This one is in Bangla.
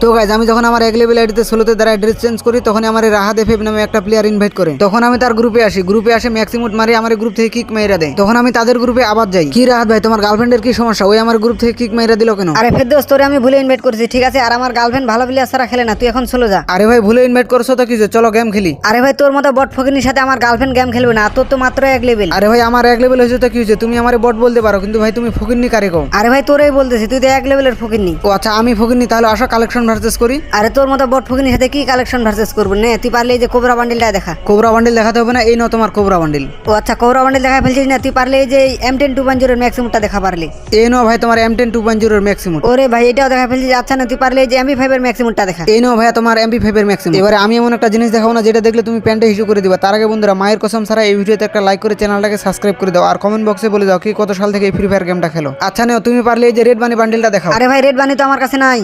তো গাইজ আমি যখন আমার এক লেভেল আইডিতে সোলোতে দ্বারা ড্রেস চেঞ্জ করি তখন আমার রাহাত এফএফ নামে একটা প্লেয়ার ইনভাইট করে। তখন আমি তার গ্রুপে আসি, গ্রুপে আসে ম্যাক্সিমুট মারি আমার গ্রুপ থেকে কিক মাইরা দেয়। তখন আমি তাদের গ্রুপে আবার যাই, কি রাহাত ভাই তোমার গার্লফ্রেন্ডের কি সমস্যা, ওই আমার গ্রুপ থেকে কিক মাইরা দিল কেন? আরে ফেরদৌস তোরে আমি ভুলে ইনভাইট করেছি, ঠিক আছে? আর আমার গার্লফ্রেন্ড ভালো প্লেয়ার ছাড়া খেলে না, তুই এখন চলে যা। আরে ভাই ভুলে ইনভাইট করছো তো কিছু, চলো গেম খেলি। আরে ভাই তোর মতো বট ফকিনির সাথে আমার গার্লফ্রেন্ড গেম খেলবে না, তোর তো মাত্র এক লেভেল। আরে ভাই আমার এক লেভেল হয়েছে তো কি হয়েছে, তুমি আমার বট বলতে পারো কিন্তু ভাই তুমি ফকিন্নি কারে কও? আরে ভাই তোরেই বলতেছি, তুই তো এক লেভেলের ফকিনি। ও আচ্ছা আমি ফকিন্নি, তাহলে আসো কালেকশন ভার্সেস করি। আরে তোর মতো বট ফকিনির সাথে কি কালেকশন ভার্সেস করবো? নে তুই পারলে এই যে কোবরা বান্ডিলটা দেখা। কোবরা বান্ডিল দেখাতে হবে না, এই নাও তোমার কোবরা বান্ডিল। ও আচ্ছা কোবরা বান্ডিল দেখা ফেলছিস না, তুই পারলে এই যে M10 2.0 এর ম্যাক্সিমামটা দেখা পারলি। এই নাও ভাই তোমার M10 2.0 এর ম্যাক্সিমাম। ওরে ভাই এটাও দেখা ফেলছিস, আচ্ছা না তুই পারলে এই যে MP5 এর ম্যাক্সিমামটা দেখা। এই নাও ভাইয়া তোমার MP5 এর ম্যাক্সিমাম। এবারে আমি এমন একটা জিনিস দেখাবো না যেটা দেখলে তুমি প্যান্টে হিসু করে দিবা। তার আগে বন্ধুরা মায়ের কসম ছাড়া এই ভিডিওতে একটা লাইক করে চ্যানেলটাকে সাবস্ক্রাইব করে দাও আর কমেন্ট বক্সে বলে দাও কি কত সাল থেকে এই ফ্রি ফায়ার গেমটা খেলো। আচ্ছা নাও তুমি পারলে এই যে রেড বানি বান্ডিলটা দেখাও। আরে ভাই রেড বানি তো আমার কাছে নাই।